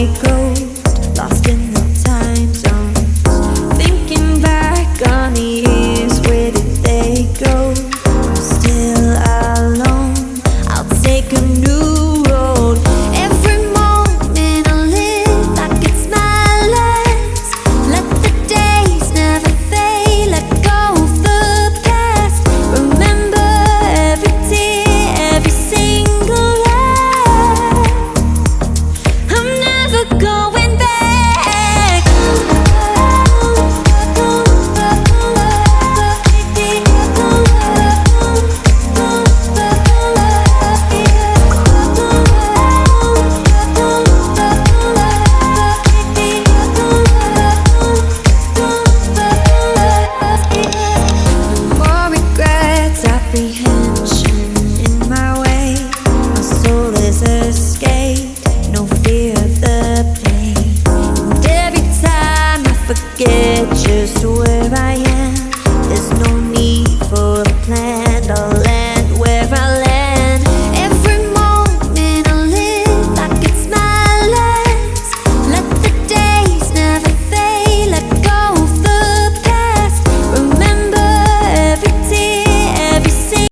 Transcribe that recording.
night closed, lost in the time zone. Thinking back on the years, where did they go? I'm still alone, I'll take a new road. Every moment I live like it's my last. Let the days never fade, let go of the past. Remember every tear, every single laugh. I'm never going back. More regrets, apprehension in my way. My soul is escaped, no fear of the pain. And every time I forget just where